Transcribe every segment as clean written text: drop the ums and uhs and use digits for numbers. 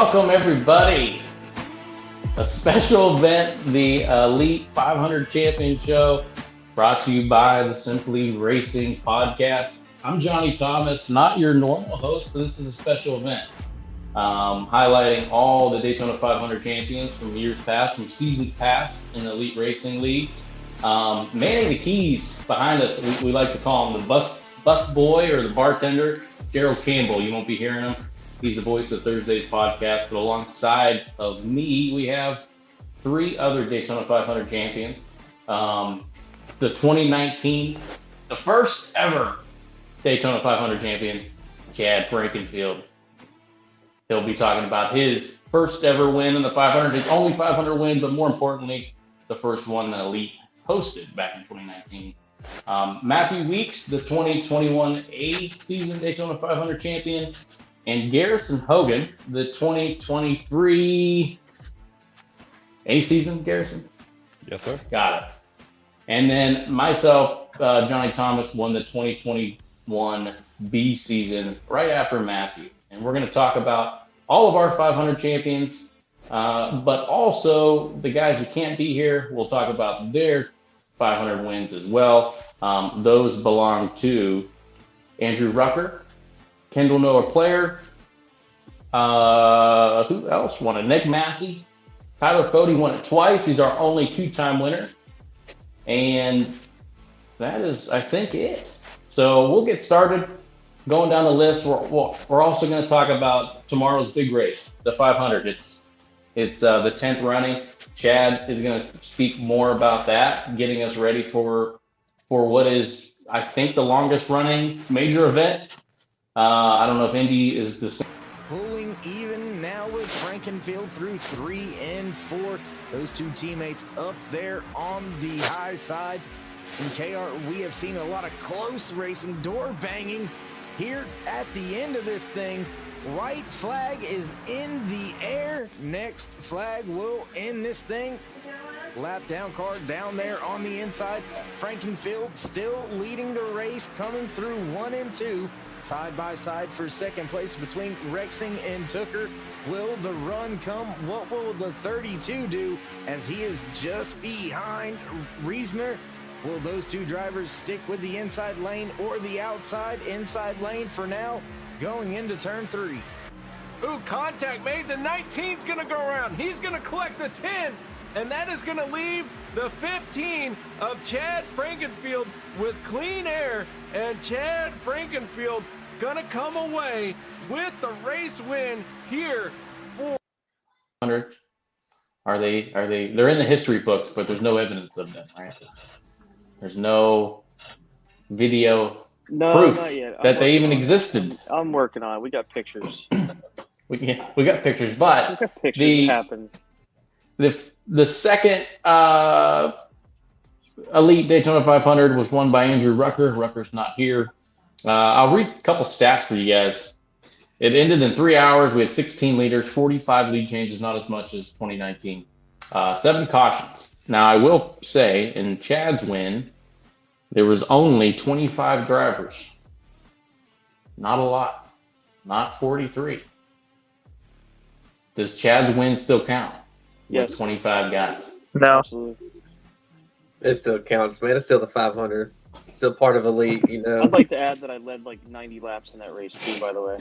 Welcome, everybody. A special event, the Elite 500 Champion Show, brought to you by the Simply Racing Podcast. I'm Johnny Thomas, not your normal host, but this is a special event highlighting all the Daytona 500 champions from years past, from seasons past in Elite Racing leagues. Manning the keys behind us, we like to call him the bus boy or the bartender, Gerald Campbell. You won't be hearing him. He's the voice of Thursday's podcast, but alongside of me, we have three other Daytona 500 champions. The 2019, the first ever Daytona 500 champion, Chad Frankenfield. He'll be talking about his first ever win in the 500, his only 500 win, but more importantly, the first one that Elite hosted back in 2019. Matthew Weeks, the 2021 A season Daytona 500 champion, and Garrison Hogan, the 2023 A season, Garrison? Yes, sir. Got it. And then myself, Johnny Thomas, won the 2021 B season right after Matthew. And we're going to talk about all of our 500 champions, but also the guys who can't be here. We'll talk about their 500 wins as well. Those belong to Andrew Rucker, Kendall Noah Player, who else won it? Nick Massey. Tyler Fody won it twice. He's our only two-time winner. And that is, I think, it. So we'll get started going down the list. We're also going to talk about tomorrow's big race, the 500. It's the 10th running. Chad is going to speak more about that, getting us ready for what is, I think, the longest running major event. I don't know if Indy is the same. Pulling even now with Frankenfield through 3 and 4. Those two teammates up there on the high side. In KR, we have seen a lot of close racing, door banging here at the end of this thing. White flag is in the air. Next flag will end this thing. Lap down car down there on the inside. Frankenfield still leading the race, coming through 1 and 2. Side by side for second place between Rexing and Tooker. Will the run come? What will the 32 do as he is just behind Reisner? Will those two drivers stick with the inside lane or the outside inside lane for now? Going into turn 3. Ooh, contact made. The 19's going to go around. He's going to collect the 10, and that is going to leave the 15 of Chad Frankenfield with clean air, and Chad Frankenfield going to come away with the race win here for 100s. They're in the history books, but there's no evidence of them, right? There's no video proof that they even existed. I'm working on it. We got pictures. We got pictures, but happen. The second Elite Daytona 500 was won by Andrew Rucker. Rucker's not here. I'll read a couple stats for you guys. It ended in 3 hours. We had 16 leaders, 45 lead changes, not as much as 2019. 7 cautions. Now, I will say, in Chad's win, there was only 25 drivers. Not a lot. Not 43. Does Chad's win still count? Yes. With 25 guys. No. Absolutely. It still counts, man. It's still the 500. Still part of Elite, you know. I'd like to add that I led like 90 laps in that race too, by the way.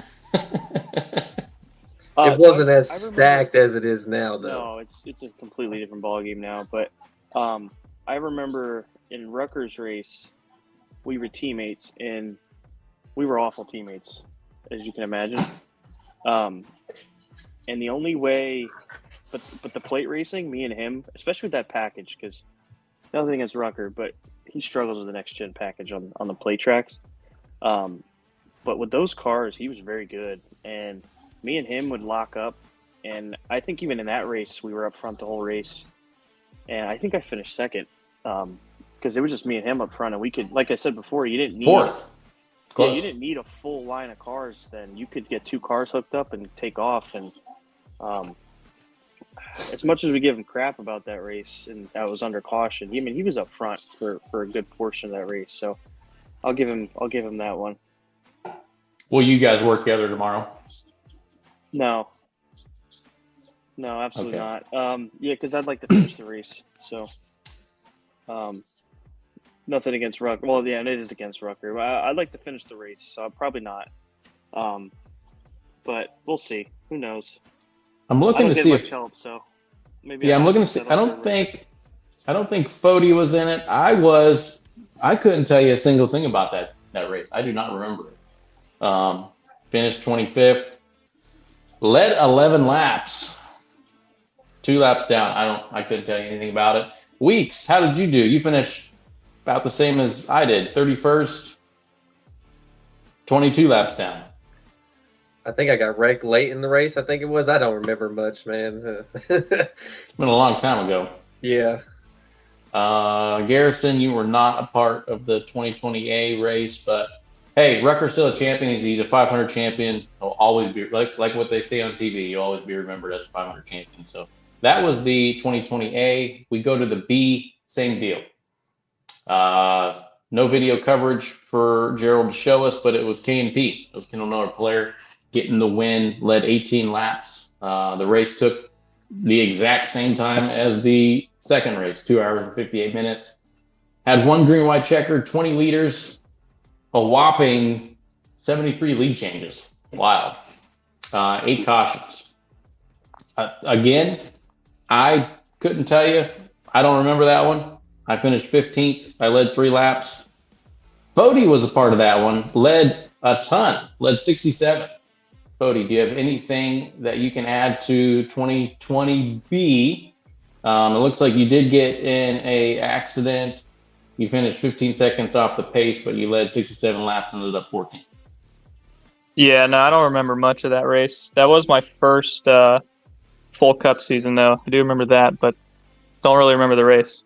It wasn't as stacked as it is now, though. No, it's a completely different ballgame now. But I remember in Rutgers' race, we were teammates, and we were awful teammates, as you can imagine. And the only way, but the plate racing, me and him, especially with that package, because nothing against Rucker, but he struggles with the next gen package on the plate tracks. But with those cars, he was very good, and me and him would lock up. And I think even in that race, we were up front the whole race, and I think I finished second because it was just me and him up front, and we could, like I said before, you didn't need fourth. Yeah, you didn't need a full line of cars. Then you could get 2 cars hooked up and take off. And as much as we give him crap about that race, and that was under caution, I mean, he was up front for a good portion of that race. So I'll give him that one. Will you guys work together tomorrow? No. No, absolutely Okay. not. Yeah, because I'd like to finish the race. So, nothing against Rucker. Well, yeah, it is against Rucker. I'd like to finish the race, so probably not. But we'll see. Who knows? I'm I looking don't to get see much if. help, so maybe Yeah, I I'm might looking to just see. settle for. I don't think Fody was in it. I couldn't tell you a single thing about that race. I do not remember it. Finished 25th, led 11 laps, 2 laps down. I couldn't tell you anything about it. Weeks, how did you do? You finished about the same as I did, 31st, 22 laps down. I think I got wrecked late in the race. I think it was. I don't remember much, man. It's been a long time ago. Yeah. Garrison, you were not a part of the 2020A race, but hey, Rucker's still a champion. He's a 500 champion. He'll always be like what they say on TV. You'll always be remembered as a 500 champion. So that was the 2020A. We go to the B, same deal. No video coverage for Gerald to show us, but it was K&P. It was Kendall Miller player getting the win, led 18 laps. The race took the exact same time as the second race, 2 hours and 58 minutes. Had one green white checker, 20 leaders, a whopping 73 lead changes. Wild. 8 cautions. Again, I couldn't tell you. I don't remember that one. I finished 15th. I led 3 laps. Fody was a part of that one. Led a ton. Led 67. Fody, do you have anything that you can add to 2020B? It looks like you did get in a accident. You finished 15 seconds off the pace, but you led 67 laps and ended up 14. Yeah, no, I don't remember much of that race. That was my first full Cup season, though. I do remember that, but don't really remember the race.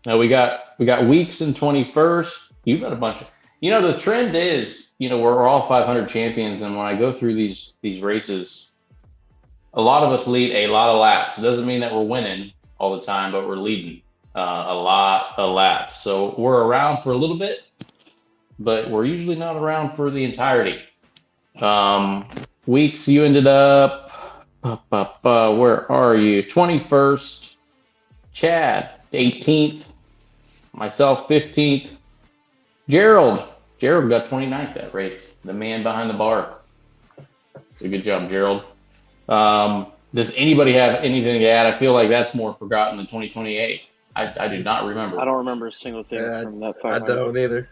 Now we got Weeks in 21st. You've got a bunch of. The trend is, we're all 500 champions, and when I go through these races, a lot of us lead a lot of laps. It doesn't mean that we're winning all the time, but we're leading a lot of laps. So we're around for a little bit, but we're usually not around for the entirety. Weeks, you ended up, where are you? 21st. Chad, 18th. Myself, 15th. Gerald got 29th that race. The man behind the bar. So good job, Gerald. Does anybody have anything to add? I feel like that's more forgotten than 2028. I do not remember. I don't remember a single thing from that 500. I don't either.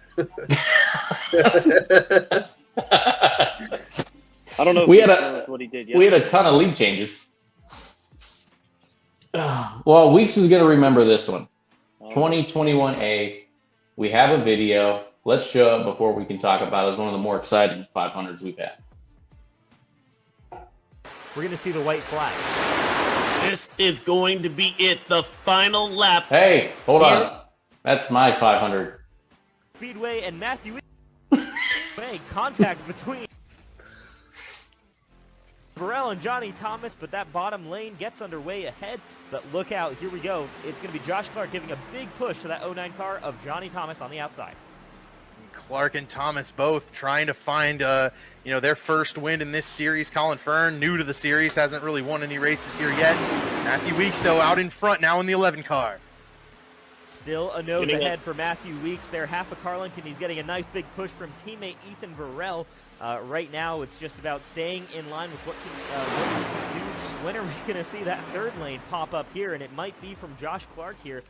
I don't know if We he had knows what he did yesterday. We had a ton of lead changes. Well, Weeks is going to remember this one. 2021A. We have a video. Let's show it before we can talk about it. It's one of the more exciting 500s we've had. We're going to see the white flag. This is going to be it, the final lap. Hey, hold on. That's my 500. Speedway and Matthew. Contact between Burrell and Johnny Thomas, but that bottom lane gets underway ahead. But look out, here we go. It's going to be Josh Clark giving a big push to that 09 car of Johnny Thomas on the outside. Clark and Thomas both trying to find, their first win in this series. Colin Fern, new to the series, hasn't really won any races here yet. Matthew Weeks, though, out in front now in the 11 car. Still a nose ahead for Matthew Weeks there. Half a car length, and he's getting a nice big push from teammate Ethan Burrell. Right now, it's just about staying in line with what we can do. When are we going to see that third lane pop up here? And it might be from Josh Clark here,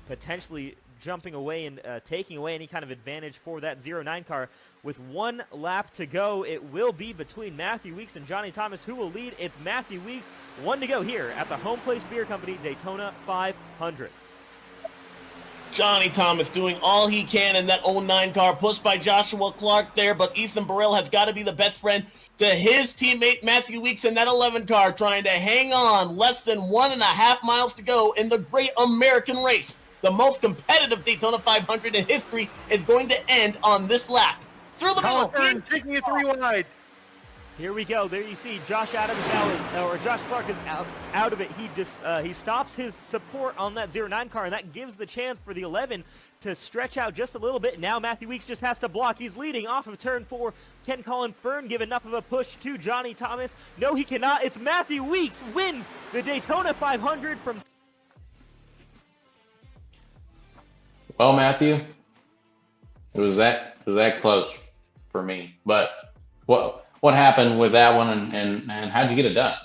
potentially jumping away and taking away any kind of advantage for that 09 car. With 1 lap to go, it will be between Matthew Weeks and Johnny Thomas. Who will lead? It's Matthew Weeks. 1 to go here at the Home Place Beer Company Daytona 500. Johnny Thomas doing all he can in that 09 car, pushed by Joshua Clark there, but Ethan Burrell has got to be the best friend to his teammate Matthew Weeks in that 11 car, trying to hang on. Less than 1.5 miles to go in the great American race. The most competitive Daytona 500 in history is going to end on this lap. Through the middle. Colin Fern taking it 3 wide. Here we go. There you see Josh Adams Josh Clark is out of it. He stops his support on that 09 car, and that gives the chance for the 11 to stretch out just a little bit. Now Matthew Weeks just has to block. He's leading off of turn 4. Can Colin Fern give enough of a push to Johnny Thomas? No, he cannot. It's Matthew Weeks wins the Daytona 500 from... Well, Matthew, it was that close for me. But what happened with that one, and how'd you get it done?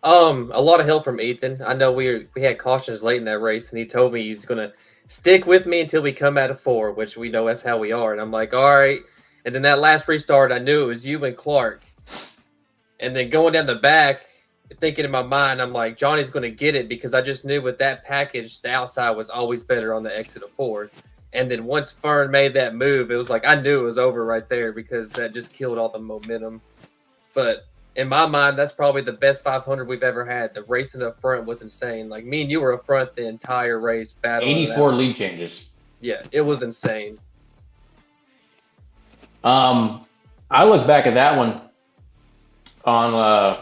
A lot of help from Ethan. I know we had cautions late in that race, and he told me he's gonna stick with me until we come out of 4, which we know that's how we are. And I'm like, all right. And then that last restart, I knew it was you and Clark. And then going down the back, thinking in my mind, I'm like, Johnny's gonna get it, because I just knew with that package, the outside was always better on the exit of 4. And then once Fern made that move, it was like I knew it was over right there, because that just killed all the momentum. But in my mind, that's probably the best 500 we've ever had. The racing up front was insane. Like, me and you were up front the entire race. Battling 84 lead changes. Yeah, it was insane. I look back at that one on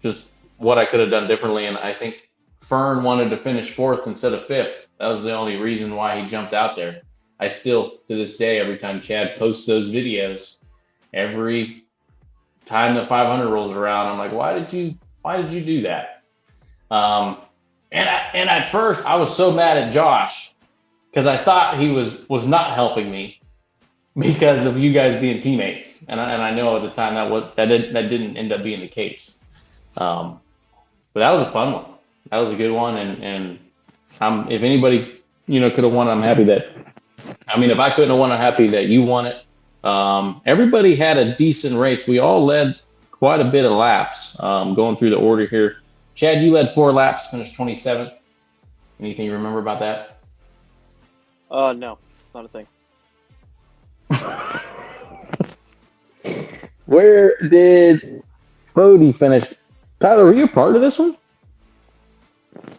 just what I could have done differently, and I think Fern wanted to finish 4th instead of 5th. That was the only reason why he jumped out there. I still, to this day, every time Chad posts those videos, every time the 500 rolls around, I'm like, why did you do that? And at first, I was so mad at Josh, because I thought he was not helping me because of you guys being teammates. And I know at the time that didn't end up being the case. But that was a fun one. That was a good one, and if anybody could have won, I'm happy that. I mean, if I couldn't have won, I'm happy that you won it. Everybody had a decent race. We all led quite a bit of laps. Going through the order here, Chad, you led 4 laps, finished 27th. Anything you remember about that? No, not a thing. Where did Bodie finish? Tyler, were you a part of this one?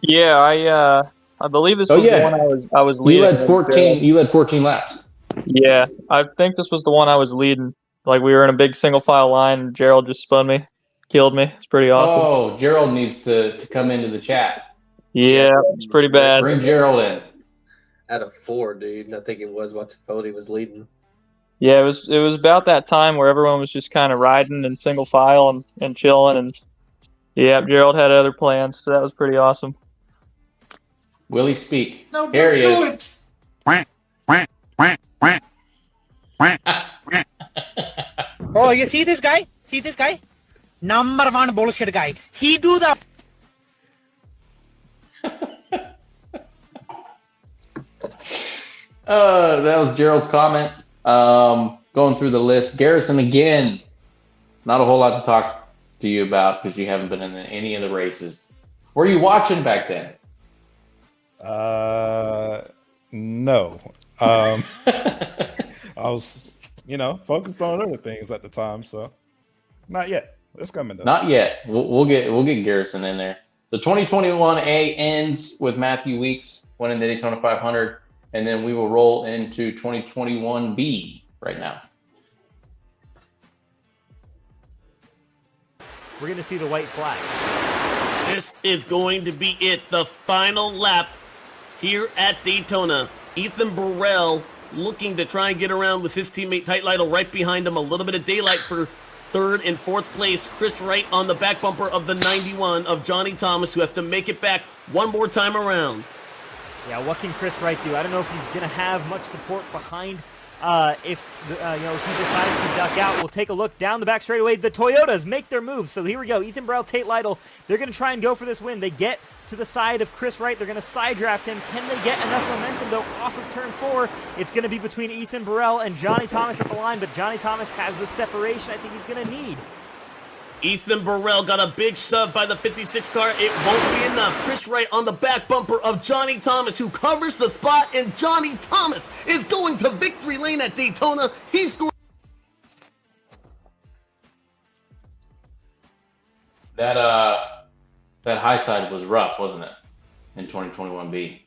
Yeah, I believe this was the one I was leading. You led 14 laps. Yeah, I think this was the one I was leading. Like, we were in a big single file line, and Gerald just spun me, killed me. It's pretty awesome. Oh, Gerald needs to come into the chat. Yeah, it's pretty bad. Bring Gerald in. Out of 4, dude. I think it was what Fody was leading. Yeah, it was about that time where everyone was just kind of riding in single file and chilling, and yeah, Gerald had other plans, so that was pretty awesome. Will he speak? No, here he is. Oh, you see this guy? See this guy? Number 1 bullshit guy. He do the... That was Gerald's comment. Going through the list. Garrison again. Not a whole lot to talk to you about because you haven't been in any of the races. Were you watching back then? No. I was, focused on other things at the time, so not yet. It's coming though. Not yet. We'll get Garrison in there. The 2021A ends with Matthew Weeks winning the Daytona 500, and then we will roll into 2021B right now. We're going to see the white flag. This is going to be it. The final lap here at Daytona. Ethan Burrell looking to try and get around with his teammate Tight Lytle right behind him. A little bit of daylight for 3rd and 4th place. Chris Wright on the back bumper of the 91 of Johnny Thomas, who has to make it back one more time around. Yeah, what can Chris Wright do? I don't know if he's going to have much support behind if he decides to duck out. We'll take a look down the back straightaway. The Toyotas make their move. So here we go. Ethan Burrell, Tate Lytle. They're going to try and go for this win. They get to the side of Chris Wright. They're going to side draft him. Can they get enough momentum, though, off of turn 4? It's going to be between Ethan Burrell and Johnny Thomas at the line, but Johnny Thomas has the separation I think he's going to need. Ethan Burrell got a big shove by the 56 car. It won't be enough. Chris Wright on the back bumper of Johnny Thomas, who covers the spot, and Johnny Thomas is going to victory lane at Daytona. He scored. That high side was rough, wasn't it, in 2021B?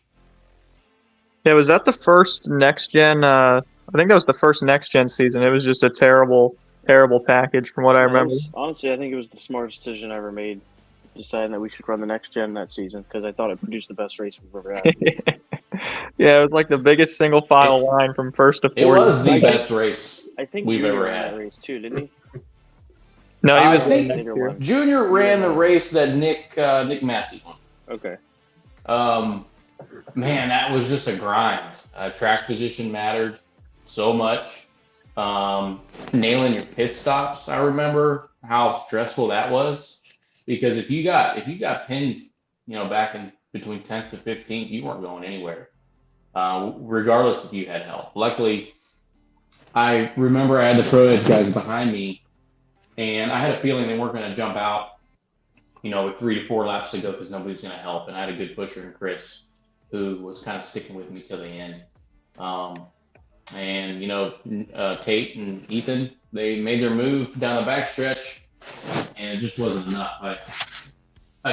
Yeah, was that the first next gen? I think that was the first next gen season. It was just a terrible terrible package from what I remember. Honestly, I think it was the smartest decision I ever made, deciding that we should run the next gen that season because I thought it produced the best race we've ever had. Yeah, it was like the biggest single file line from first to 40. It was the best race I think we've Junior ever ran had. that race too, didn't he? No, he I was think next year. Junior ran the race that Nick Massey won. Okay. Man, that was just a grind. Track position mattered so much. Nailing your pit stops, I remember how stressful that was, because if you got pinned, back in between 10th to 15th, you weren't going anywhere, regardless if you had help. Luckily, I remember I had the pro edge guys behind me, and I had a feeling they weren't going to jump out, with 3 to 4 laps to go because nobody's going to help. And I had a good pusher in Chris, who was kind of sticking with me till the end. Tate and Ethan, they made their move down the backstretch, and it just wasn't enough. I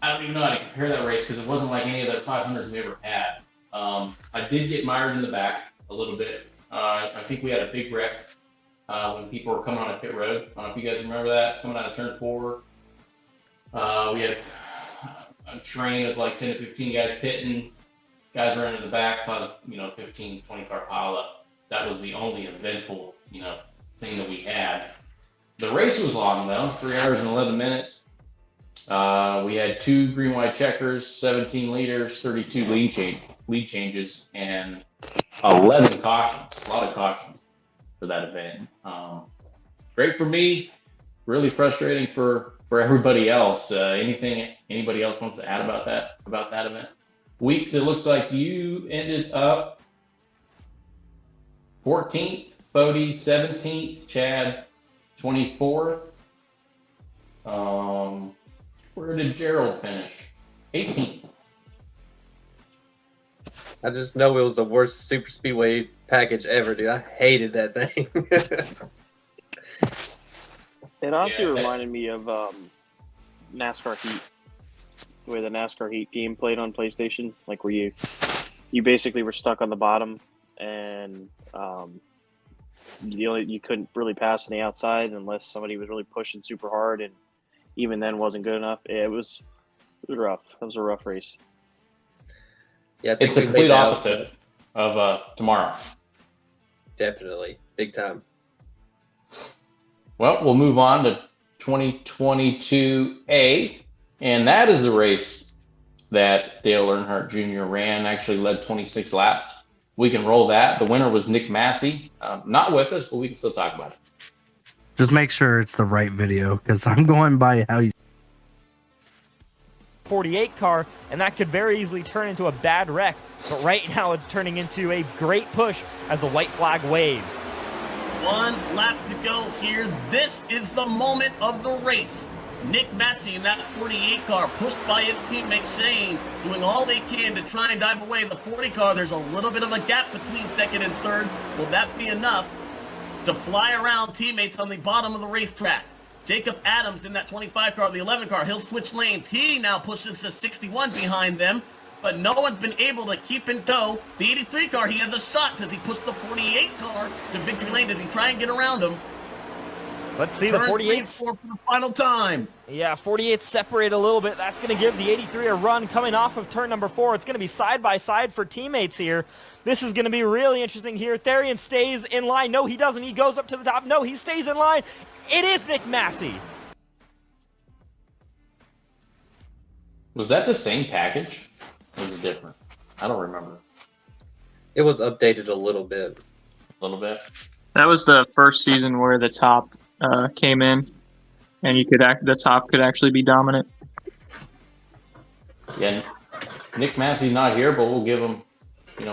don't even know how to compare that race because it wasn't like any of the 500s we ever had. I did get mired in the back a little bit. I think we had a big wreck when people were coming on a pit road. I don't know if you guys remember that, coming out of turn 4. We had a train of like 10 to 15 guys pitting. Guys running in the back caused, 15, 20 car pile up. That was the only eventful, thing that we had. The race was long though, 3 hours and 11 minutes. We had 2 green white checkers, 17 leaders, 32 lead changes, and 11 cautions. A lot of cautions for that event. Great for me, really frustrating for everybody else. Anything anybody else wants to add about that event? Weeks, it looks like you ended up 14th, Bodie 17th, Chad 24th. Where did Gerald finish? 18th. I just know it was the worst super speedway package ever, dude. I hated that thing. It honestly reminded me of NASCAR Heat, the way the NASCAR Heat game played on PlayStation, like where you basically were stuck on the bottom and you couldn't really pass on the outside unless somebody was really pushing super hard, and even then wasn't good enough. It was rough. That was a rough race. Yeah, it's the complete opposite of tomorrow. Definitely, big time. Well, we'll move on to 2022A, and that is the race that Dale Earnhardt Jr. ran. Actually led 26 laps. We can roll that. The winner was Nick Massey. Not with us, but we can still talk about it. Just make sure it's the right video, because I'm going by how you 48 car, and that could very easily turn into a bad wreck. But right now it's turning into a great push as the white flag waves. 1 lap to go here. This is the moment of the race. Nick Massey in that 48 car, pushed by his teammate Shane, doing all they can to try and dive away. The 40 car, there's a little bit of a gap between 2nd and 3rd. Will that be enough to fly around teammates on the bottom of the racetrack? Jacob Adams in that 25 car, the 11 car, he'll switch lanes. He now pushes the 61 behind them, but no one's been able to keep in tow. The 83 car, he has a shot. Does he push the 48 car to victory lane? Does he try and get around him? Let's see the 48 for the final time. Yeah, 48 separate a little bit. That's going to give the 83 a run coming off of turn number 4. It's going to be side by side for teammates here. This is going to be really interesting here. Therian stays in line. No, he doesn't. He goes up to the top. No, he stays in line. It is Nick Massey. Was that the same package? Or was it different? I don't remember. It was updated a little bit. A little bit? That was the first season where the top came in, and the top could actually be dominant. Yeah, Nick Massey's not here, but we'll give him,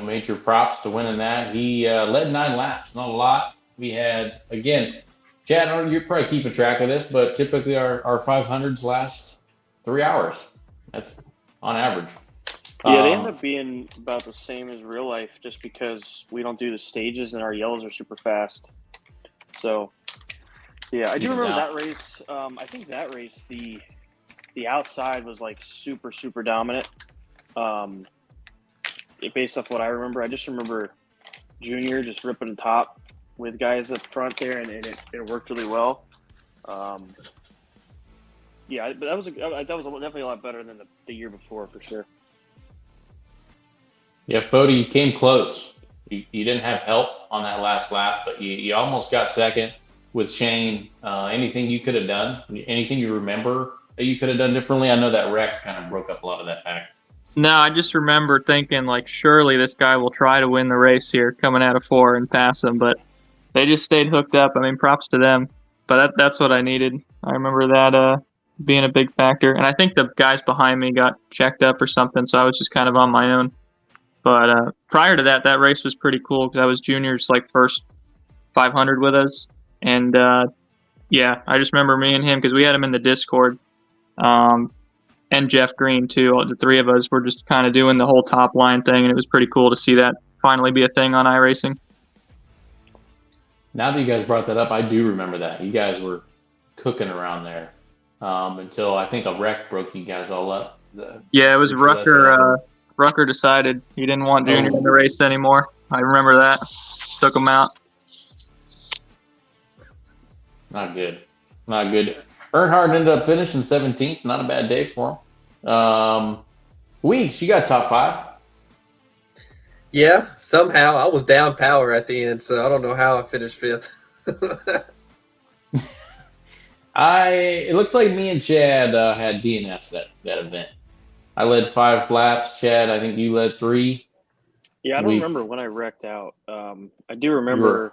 major props to winning that. He led 9 laps, not a lot. We had, again, Chad, you're probably keeping track of this, but typically our 500s last 3 hours. That's on average. Yeah, they end up being about the same as real life just because we don't do the stages and our yellows are super fast. So, yeah, I do remember that race. I think that race, the outside was like super, super dominant. Based off what I remember, I just remember Junior just ripping the top with guys up front there, and it worked really well. Yeah, but that was definitely a lot better than the year before for sure. Yeah, Fody, you came close. You didn't have help on that last lap, but you almost got second with Shane. Anything you could have done? Anything you remember that you could have done differently? I know that wreck kind of broke up a lot of that pack. No, I just remember thinking, like, surely this guy will try to win the race here coming out of 4 and pass him, but they just stayed hooked up. I mean, props to them. But that's what I needed. I remember that being a big factor. And I think the guys behind me got checked up or something, so I was just kind of on my own. But prior to that race was pretty cool because I was Junior's, like, first 500 with us. And, yeah, I just remember me and him because we had him in the Discord. And Jeff Green, too. The three of us were just kind of doing the whole top line thing, and it was pretty cool to see that finally be a thing on iRacing. Now that you guys brought that up, I do remember that. You guys were cooking around there until I think a wreck broke you guys all up. Yeah, it was Rucker. Rucker decided he didn't want Junior in the race anymore. I remember that. Took him out. Not good. Not good. Earnhardt ended up finishing 17th. Not a bad day for him. Weeks, you got top 5. Yeah, somehow I was down power at the end, so I don't know how I finished 5th. It looks like me and Chad had DNFs that event. I led 5 laps. Chad, I think you led 3. Yeah, I don't remember when I wrecked out. I do remember.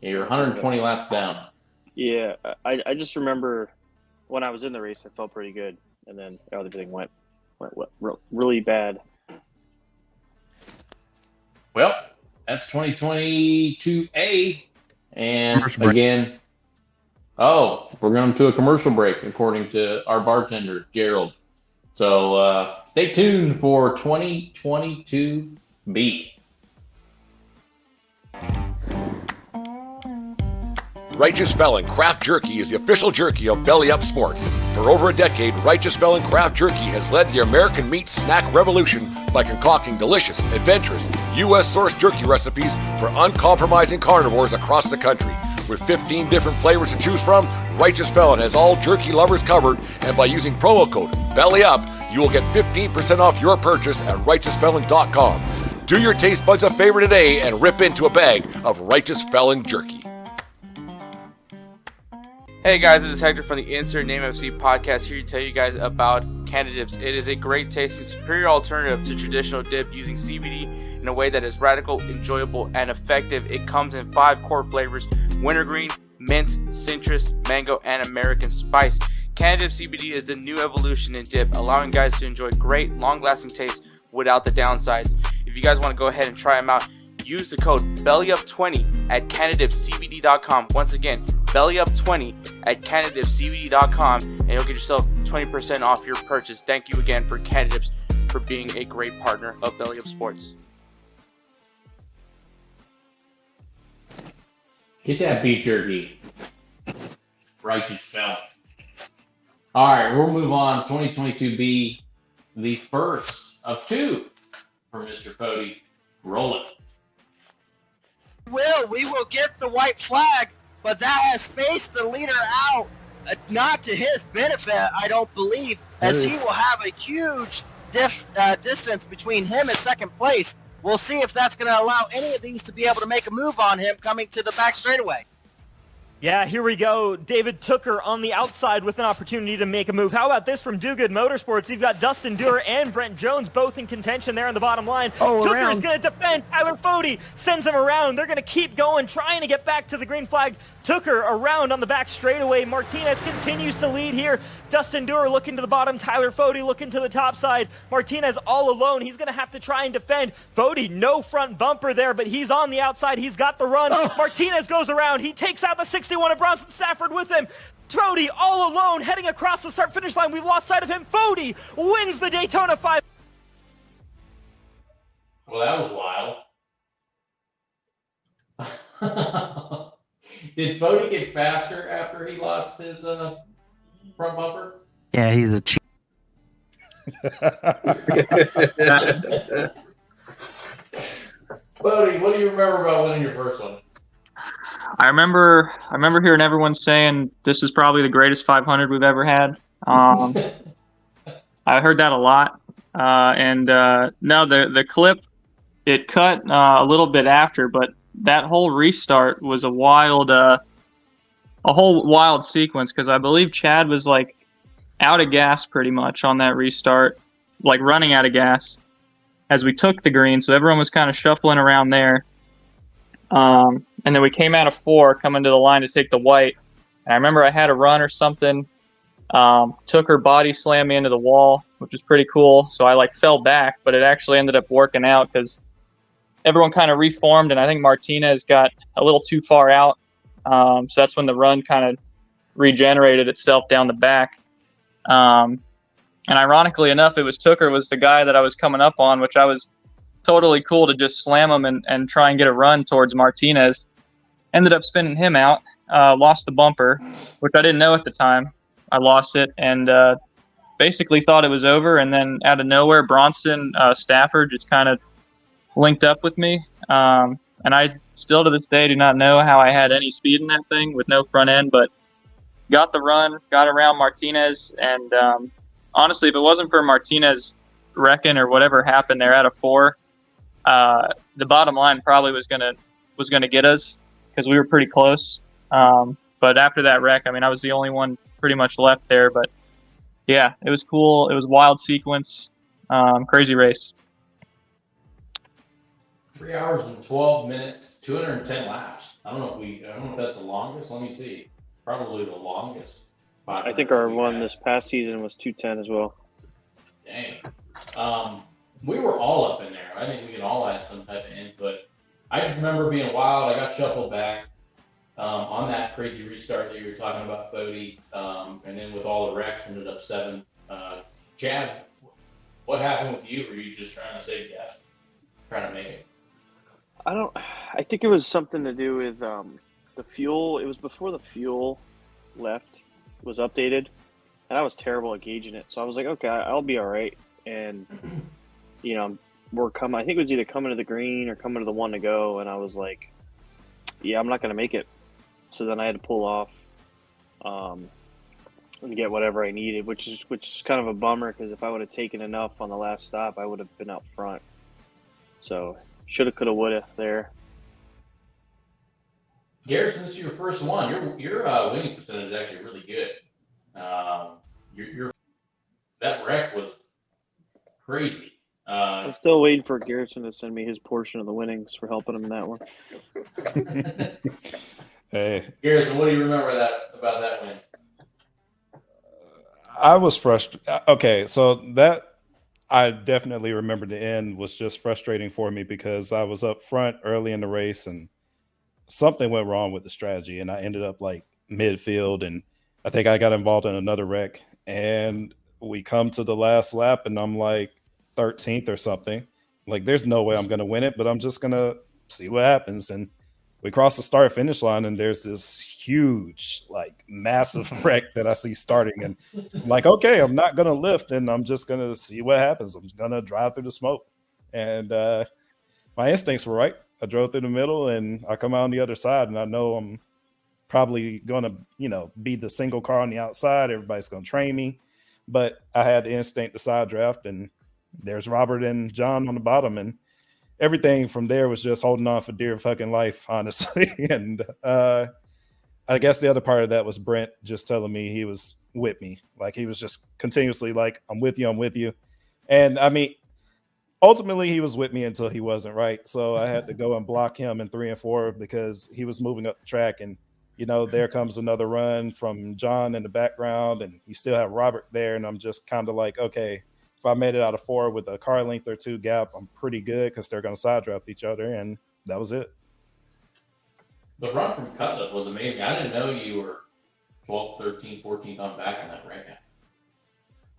You're 120 laps down. Yeah, I just remember when I was in the race, I felt pretty good, and then everything went really bad. Well, that's 2022A, and again, we're going to a commercial break, according to our bartender, Gerald. So stay tuned for 2022B. Righteous Felon Craft Jerky is the official jerky of Belly Up Sports. For over a decade, Righteous Felon Craft Jerky has led the American meat snack revolution by concocting delicious, adventurous, U.S.-sourced jerky recipes for uncompromising carnivores across the country. With 15 different flavors to choose from, Righteous Felon has all jerky lovers covered, and by using promo code BELLYUP, you will get 15% off your purchase at RighteousFelon.com. Do your taste buds a favor today and rip into a bag of Righteous Felon jerky. Hey guys, this is Hector from the Insert Name FC podcast here to tell you guys about Canada Dips. It is a great tasting, superior alternative to traditional dip using CBD in a way that is radical, enjoyable, and effective. It comes in 5 core flavors: wintergreen, mint, citrus, mango, and American spice. Canada Dip CBD is the new evolution in dip, allowing guys to enjoy great, long-lasting taste without the downsides. If you guys want to go ahead and try them out, use the code BELLYUP20 at CanadipCBD.com. Once again, BELLYUP20 at CanadipCBD.com, and you'll get yourself 20% off your purchase. Thank you again for Canadips for being a great partner of Belly Up Sports. Get that beef jerky. Righteous Felon. All right, we'll move on. 2022B, the first of 2 for Mr. Fody. Roll it. We will get the white flag, but that has spaced the leader out, not to his benefit, I don't believe, as he will have a huge distance between him and second place. We'll see if that's going to allow any of these to be able to make a move on him coming to the back straightaway. Yeah, here we go. David Tooker on the outside with an opportunity to make a move. How about this from Do Good Motorsports? You've got Dustin Dewar and Brent Jones both in contention there on the bottom line. Tooker is going to defend. Tyler Fody sends him around. They're going to keep going, trying to get back to the green flag. Tooker around on the back straightaway. Martinez continues to lead here. Dustin Dewar looking to the bottom. Tyler Fody looking to the top side. Martinez all alone. He's going to have to try and defend. Fody, no front bumper there, but he's on the outside. He's got the run. Martinez goes around. He takes out the 61 of Bronson Stafford with him. Fody all alone heading across the start-finish line. We've lost sight of him. Fody wins the Daytona 5. Well, that was wild. Did Fody get faster after he lost his front bumper? Yeah, he's a cheat. Bodie, what do you remember about winning your first one? I remember hearing everyone saying this is probably the greatest 500 we've ever had. I heard that a lot. No, the clip, it cut a little bit after, but that whole restart was a whole wild sequence, because I believe Chad was like out of gas pretty much on that restart, like running out of gas as we took the green. So everyone was kind of shuffling around there. And then we came out of 4 coming to the line to take the white. And I remember I had a run or something, took her body, slammed me into the wall, which was pretty cool. So I like fell back, but it actually ended up working out because everyone kind of reformed, and I think Martinez got a little too far out. So that's when the run kind of regenerated itself down the back. And ironically enough, it was Tooker was the guy that I was coming up on, which I was totally cool to just slam him and try and get a run towards Martinez. Ended up spinning him out, lost the bumper, which I didn't know at the time. I lost it and basically thought it was over. And then out of nowhere, Bronson Stafford just kind of linked up with me. And I still to this day do not know how I had any speed in that thing with no front end, but got the run, got around Martinez. And honestly, if it wasn't for Martinez wrecking or whatever happened there out of 4, the bottom line probably was gonna get us, because we were pretty close. But after that wreck, I mean, I was the only one pretty much left there. But yeah, it was cool. It was a wild sequence, crazy race. 3 hours and 12 minutes, 210 laps. I don't know if that's the longest. Let me see. Probably the longest. I think our one this past season was 210 as well. Dang. We were all up in there. I think we can all add some type of input. I just remember being wild. I got shuffled back on that crazy restart that you were talking about, Bodie. And then with all the wrecks, ended up 7. Chad, what happened with you? Were you just trying to save gas? Trying to make it? I think it was something to do with the fuel. It was before the fuel was updated, and I was terrible at gauging it. So I was like, okay, I'll be all right. And we're coming. I think it was either coming to the green or coming to the 1 to go, and I was like, yeah, I'm not gonna make it. So then I had to pull off and get whatever I needed, which is kind of a bummer, because if I would have taken enough on the last stop, I would have been up front. So shoulda, coulda, woulda there. Garrison, this is your first one. Your winning percentage is actually really good. That wreck was crazy. I'm still waiting for Garrison to send me his portion of the winnings for helping him in that one. Hey, Garrison, what do you remember about that win? I was frustrated. Okay, so that I definitely remember the end was just frustrating for me, because I was up front early in the race and something went wrong with the strategy, and I ended up like midfield, and I think I got involved in another wreck, and we come to the last lap and I'm like 13th or something. Like, there's no way I'm going to win it, but I'm just going to see what happens. And we cross the start finish line, and there's this huge, like, massive wreck that I see starting. And I'm like, okay, I'm not going to lift, and I'm just going to see what happens. I'm going to drive through the smoke. And my instincts were right. I drove through the middle, and I come out on the other side, and I know I'm probably going to, be the single car on the outside. Everybody's going to train me. But I had the instinct to side draft, and there's Robert and John on the bottom, and everything from there was just holding on for dear fucking life, honestly. And I guess the other part of that was Brent just telling me he was with me. Like, he was just continuously like, I'm with you. And I mean, ultimately he was with me until he wasn't, right? So I had to go and block him in 3 and 4 because he was moving up the track. And, there comes another run from John in the background, and you still have Robert there. And I'm just kind of like, okay, if I made it out of 4 with a car length or 2 gap, I'm pretty good, because they're going to side draft each other. And that was it. The run from Cutlet was amazing. I didn't know you were 12th, 13th, 14th on back in that wreck.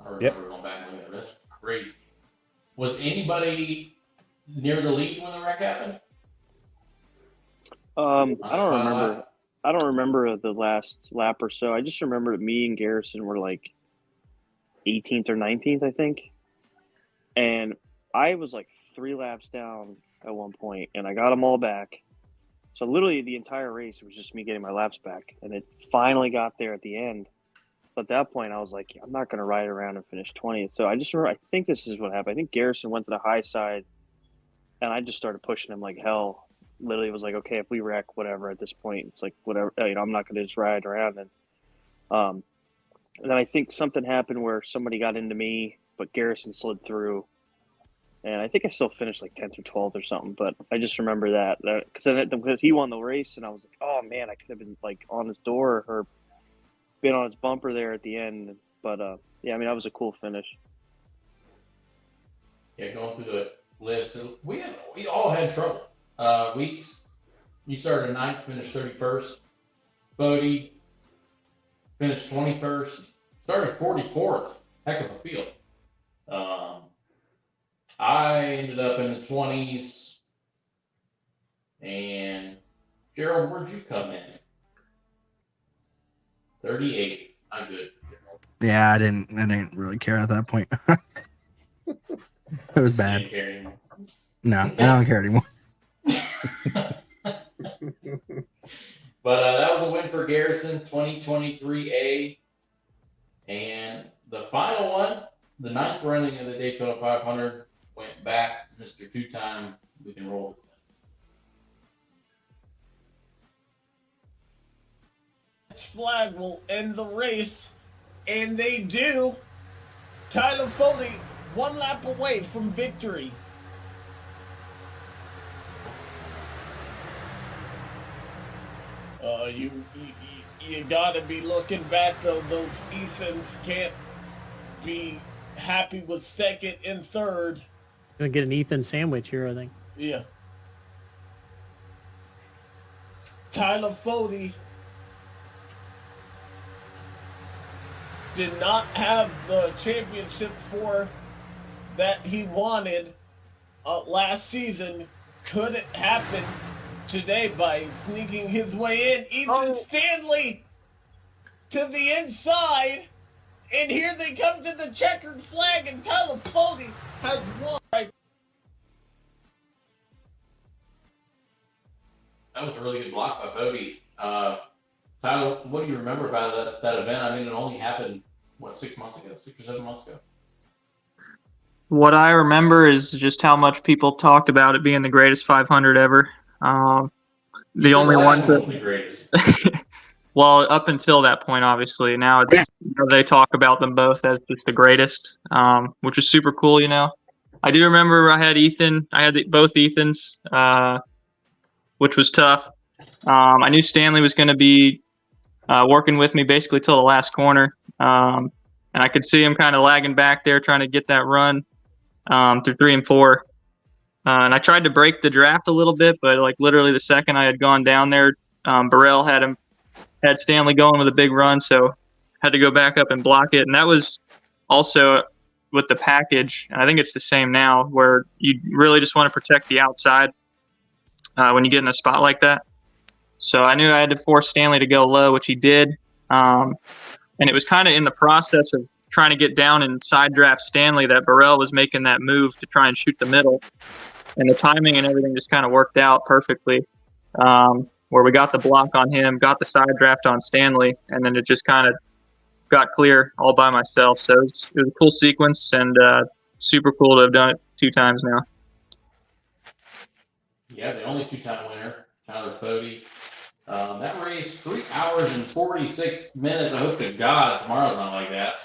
I remember going back and looking at the rest. Crazy. Was anybody near the lead when the wreck happened? I don't remember the last lap or so. I just remember me and Garrison were like 18th or 19th, I think. And I was like 3 laps down at one point, and I got them all back. So literally the entire race was just me getting my laps back, and it finally got there at the end. But at that point, I was like, I'm not going to ride around and finish 20th. So I just remember, I think this is what happened. I think Garrison went to the high side, and I just started pushing him like hell. Literally was like, okay, if we wreck, whatever, at this point, it's like, whatever, I'm not going to just ride around. And then I think something happened where somebody got into me, but Garrison slid through. And I think I still finished like 10th or 12th or something. But I just remember that because he won the race, and I was like, oh, man, I could have been like on his door or been on his bumper there at the end. But, yeah, I mean, that was a cool finish. Yeah, going through the list, we all had trouble. Weeks, you started 9th, finished 31st. Bodie finished 21st, started 44th. Heck of a field. I ended up in the 20s. And Gerald, where'd you come in? 38. Not good. Yeah, I didn't really care at that point. It was bad. Didn't care anymore. No, I don't care anymore. But that was a win for Garrison, 2023A. And the final one, the 9th running of the Daytona 500, went back to Mr. Two-Time. We can roll it. Flag will end the race, and they do. Tyler Foley, 1 lap away from victory. You gotta be looking back though. Those Ethans can't be happy with 2nd and 3rd. Gonna get an Ethan sandwich here, I think. Yeah. Tyler Foley did not have the championship for that he wanted last season. Couldn't happen today by sneaking his way in. Ethan Stanley to the inside, and here they come to the checkered flag, and Tyler Foley has won. That was a really good block by Bodie. Tyler, what do you remember about that event? I mean, it only happened, 6 months ago, 6 or 7 months ago? What I remember is just how much people talked about it being the greatest 500 ever. The only one that, well, up until that point, obviously. Now they talk about them both as just the greatest, which is super cool, I do remember I had Ethan. I had both Ethans, which was tough. I knew Stanley was going to be working with me basically till the last corner. And I could see him kind of lagging back there trying to get that run through 3 and 4. And I tried to break the draft a little bit, but like literally the second I had gone down there, Burrell had Stanley going with a big run, so had to go back up and block it. And that was also with the package, and I think it's the same now, where you really just want to protect the outside when you get in a spot like that. So I knew I had to force Stanley to go low, which he did. And it was kind of in the process of trying to get down and side draft Stanley that Burrell was making that move to try and shoot the middle. And the timing and everything just kind of worked out perfectly, where we got the block on him, got the side draft on Stanley, and then it just kind of got clear all by myself. So it was a cool sequence, and super cool to have done it 2 times now. Yeah, the only 2-time winner, Tyler Foley. That race, 3 hours and 46 minutes. I hope to God tomorrow's not like that.